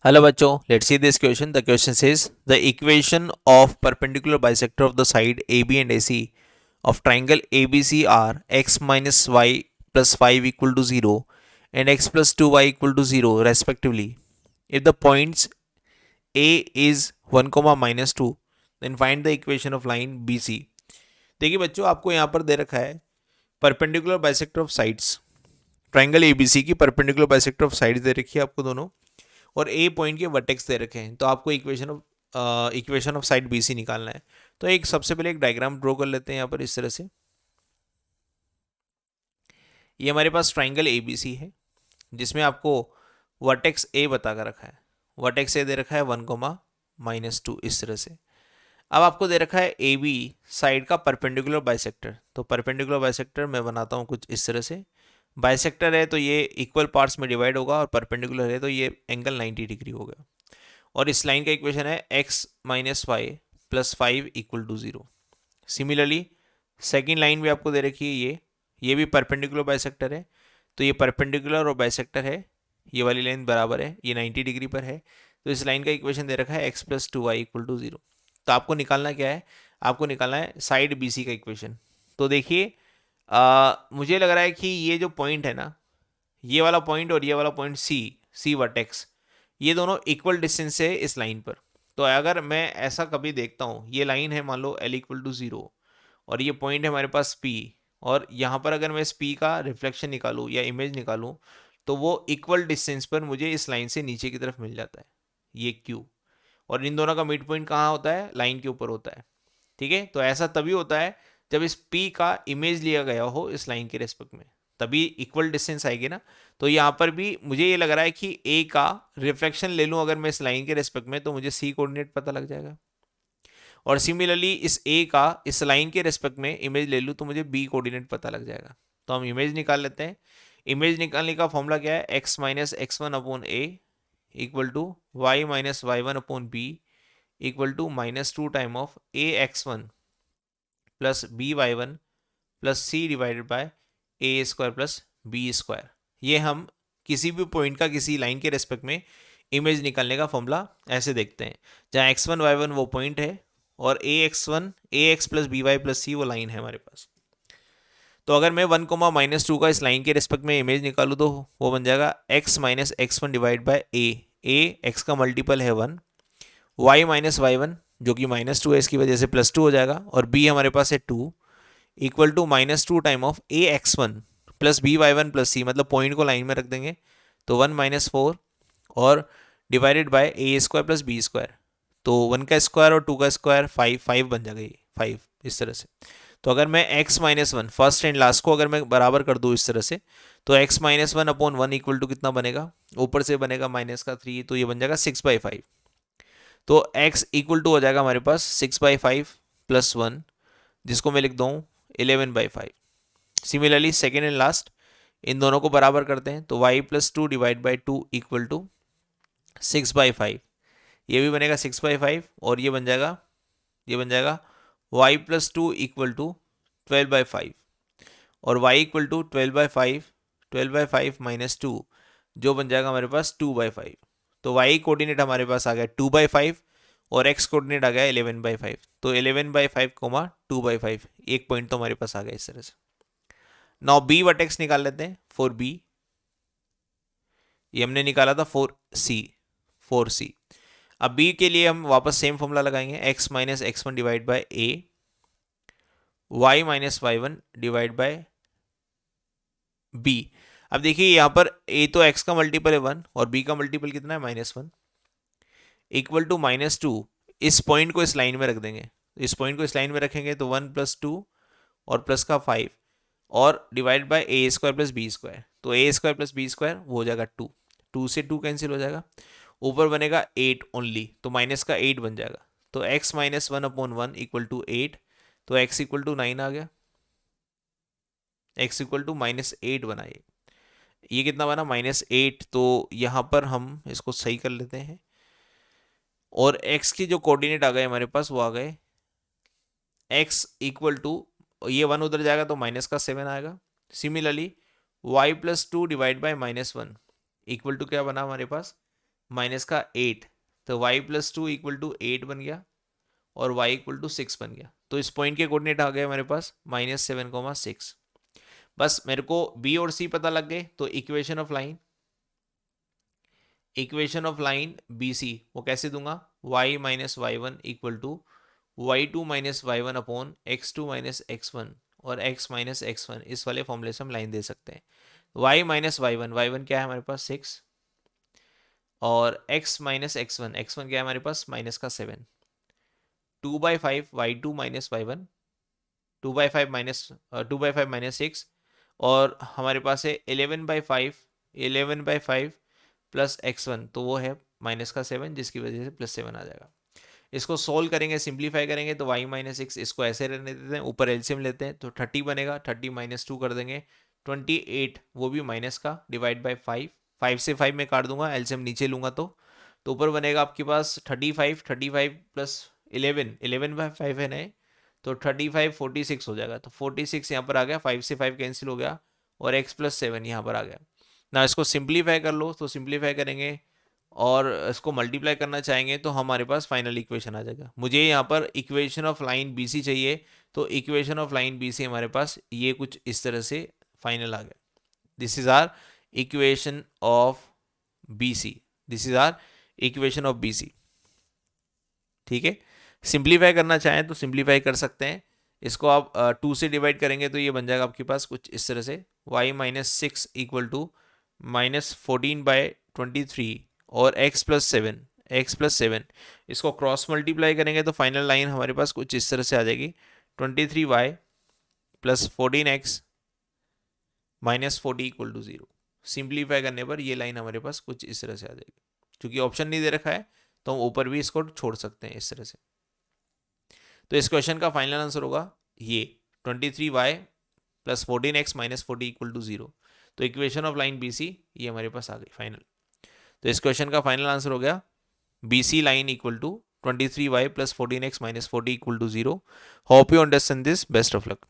Hello bachcho, let's see this question. The question says the equation of perpendicular bisector of the side AB and AC of triangle ABC are x minus y plus 5 equal to 0 and x plus 2y equal to 0 respectively. If the points A is 1 comma minus 2, then find the equation of line BC. देखिए बच्चों, आपको यहाँ पर दे रखा है perpendicular bisector of sides, triangle ABC की perpendicular bisector of sides दे रखी है आपको दोनों, और ए पॉइंट के वर्टेक्स दे रखे हैं। तो आपको equation of side B C निकालना है। तो एक सबसे पहले एक डायग्राम ड्रॉ कर लेते हैं यहाँ पर इस तरह से। ये हमारे पास ट्राइंगल ए बी सी है जिसमें आपको वर्टेक्स ए बता कर रखा है। वर्टेक्स ए दे रखा है 1 कोमा -2 इस तरह से। अब आपको दे रखा है ए बी साइड का परपेंडिकुलर बाइसेक्टर। तो परपेंडिकुलर बाइसेक्टर मैं बनाता हूँ कुछ इस तरह से। बाइसेक्टर है तो ये इक्वल पार्ट्स में डिवाइड होगा, और परपेंडिकुलर है तो ये एंगल 90 डिग्री होगा। और इस लाइन का इक्वेशन है x minus y plus 5 equal to 0। Similarly second line भी आपको दे रखी है, ये भी परपेंडिकुलर बाइसेक्टर है। तो ये परपेंडिकुलर और बाइसेक्टर है, ये वाली लाइन बराबर है, ये 90 डिग्री पर है। तो इस लाइन का इक्वेशन दे रखा है x plus 2y equal to 0। तो आपको निकालना क्या है? आपको निकालना है साइड बी सी का इक्वेशन। तो देखिए, मुझे लग रहा है कि ये जो पॉइंट है ना, ये वाला पॉइंट और ये वाला पॉइंट सी वर्टेक्स, ये दोनों इक्वल डिस्टेंस है इस लाइन पर। तो अगर मैं ऐसा कभी देखता हूँ, ये लाइन है मान लो एल इक्वल टू 0, और ये पॉइंट है हमारे पास पी, और यहाँ पर अगर मैं इस पी का रिफ्लेक्शन निकालूँ या इमेज निकालूँ, तो वो इक्वल डिस्टेंस पर मुझे इस लाइन से नीचे की तरफ मिल जाता है, ये क्यू। और इन दोनों का मिड पॉइंट कहाँ होता है? लाइन के ऊपर होता है। ठीक है, तो ऐसा तभी होता है जब इस P का इमेज लिया गया हो इस लाइन के रेस्पेक्ट में, तभी इक्वल डिस्टेंस आएगी ना। तो यहाँ पर भी मुझे ये लग रहा है कि A का रिफ्लेक्शन ले लूँ अगर मैं इस लाइन के रेस्पेक्ट में, तो मुझे C कोऑर्डिनेट पता लग जाएगा। और सिमिलरली इस A का इस लाइन के रेस्पेक्ट में इमेज ले लूँ तो मुझे B कोऑर्डिनेट पता लग जाएगा। तो हम इमेज निकाल लेते हैं। इमेज निकालने का फॉर्मूला क्या है? x minus x one upon a equal to y minus y one upon b equal to -2 time of a x one plus b y one plus c divided by a square plus b square. ये हम किसी भी point का किसी line के respect में image निकालने का फॉर्मूला ऐसे देखते हैं, जहाँ x1 y1 वो पॉइंट है और ax plus b y plus c वो लाइन है हमारे पास। तो अगर मैं 1 कोमा -2 का इस लाइन के रेस्पेक्ट में इमेज निकालूँ तो वो बन जाएगा x minus x one divide by A x का मल्टीपल है 1, y माइनस वाई वन जो कि -2 है इसकी वजह से +2 हो जाएगा, और b हमारे पास है 2 equal to -2 time of a x one plus b y one plus c, मतलब पॉइंट को लाइन में रख देंगे तो 1 माइनस 4 और divided by a square plus b square. तो 1 का स्क्वायर और 2 का स्क्वायर 5 बन जाएगा, ये 5 इस तरह से। तो अगर मैं x minus one first and last को अगर मैं बराबर कर दूँ इस तरह से, तो x minus one upon one equal to कितना बनेगा? ऊपर से बनेगा माइनस का 3, तो ये बन जाएगा 6/5। तो x इक्वल टू हो जाएगा हमारे पास 6/5 प्लस 1, जिसको मैं लिख दूँ 11/5। सिमिलरली सेकेंड एंड लास्ट इन दोनों को बराबर करते हैं, तो y plus 2 divide by 2 equal to 6/5। ये भी बनेगा 6/5, और ये बन जाएगा y प्लस 2 इक्वल टू 12/5, और y इक्वल टू 12/5 माइनस 2 जो बन जाएगा हमारे पास 2/5। तो y कोऑर्डिनेट हमारे पास आ गया 2/5 और x कोऑर्डिनेट आ गया 11/5। तो 11/5 कोमा 2/5, एक पॉइंट तो हमारे पास आ गया इस तरह से। नाउ बी वर्टेक्स निकाल लेते हैं फॉर बी। ये हमने निकाला था फोर सी। अब बी के लिए हम वापस सेम फॉर्मूला लगाएंगे, x minus x one divide by a y minus y one divide by b. अब देखिए यहाँ पर a तो x का मल्टीपल है 1 और b का मल्टीपल कितना है -1 इक्वल टू -2। इस पॉइंट को इस लाइन में रख देंगे, इस पॉइंट को इस लाइन में रखेंगे तो 1 प्लस 2 और प्लस का 5 और divide by a square plus b square. तो a square plus b square वो हो जाएगा 2, 2 से 2 कैंसिल हो जाएगा, ऊपर बनेगा 8 ओनली, तो माइनस का 8 बन जाएगा। तो x minus one upon one equal to 8, तो x इक्वल टू 9 आ गया, x इक्वल टू -8 बना ये कितना बना? -8। तो यहाँ पर हम इसको सही कर लेते हैं, और x की जो कोऑर्डिनेट आ गए हमारे पास वो आ गए x इक्वल टू, ये 1 उधर जाएगा तो माइनस का 7 आएगा। Similarly y plus 2 divide by -1 equal to क्या बना हमारे पास? माइनस का 8, तो y+2 इक्वल टू 8 बन गया और y इक्वल टू 6 बन गया। तो इस पॉइंट के कोऑर्डिनेट आ गए हमारे पास -7, 6। बस मेरे को b और c पता लग गए, तो equation of line B C वो कैसे दूंगा, y-y1 equal to y2-y1 upon x2-x1 और x-x1, इस वाले फॉर्मूले से हम लाइन दे सकते हैं। y-y1 क्या है हमारे पास 6, और x-x1 क्या है हमारे पास -7, 2/5 y2-y1, 2/5 और हमारे पास है 11/5 प्लस x1, तो वो है -7, जिसकी वजह से +7 आ जाएगा। इसको सोल्व करेंगे, सिंप्लीफाई करेंगे तो y-6, इसको ऐसे रहने देते हैं, ऊपर एलसीएम लेते हैं तो 30 बनेगा, 30 - 2 कर देंगे 28, वो भी माइनस का, डिवाइड बाय 5, 5 से 5 में काट दूंगा, एलसीएम नीचे लूंगा तो ऊपर बनेगा आपके पास 35 प्लस 11/5 है नए, तो 35 46 हो जाएगा, तो 46 यहाँ पर आ गया, 5 से 5 कैंसिल हो गया और x+7 यहाँ पर आ गया ना। इसको सिंप्लीफाई कर लो, तो सिंप्लीफाई करेंगे और इसको मल्टीप्लाई करना चाहेंगे तो हमारे पास फाइनल इक्वेशन आ जाएगा। मुझे यहाँ पर equation of line B C चाहिए, तो equation of line B C हमारे पास ये कुछ इस तरह से फाइनल आ गया। This is our equation of B C, this is our equation of B C. ठीक है, सिंप्लीफाई करना चाहें तो सिंप्लीफाई कर सकते हैं। इसको आप 2 से डिवाइड करेंगे तो ये बन जाएगा आपके पास कुछ इस तरह से, y-6 इक्वल टू -14/23 और x+7, इसको क्रॉस मल्टीप्लाई करेंगे तो फाइनल लाइन हमारे पास कुछ इस तरह से आ जाएगी, 23y plus 14x -40 equal to 0। Simplify करने पर ये लाइन हमारे पास कुछ इस तरह से आ जाएगी। क्योंकि ऑप्शन नहीं दे रखा है तो हम ऊपर भी इसको छोड़ सकते हैं इस तरह से। तो इस क्वेश्चन का फाइनल आंसर होगा ये 23y plus 14x -40 equal to 0। तो equation of line B C ये हमारे पास आ गई फाइनल। तो इस क्वेश्चन का फाइनल आंसर हो गया B C line equal to 23y plus 14x -40 equal to 0। Hope you understand this, best of luck.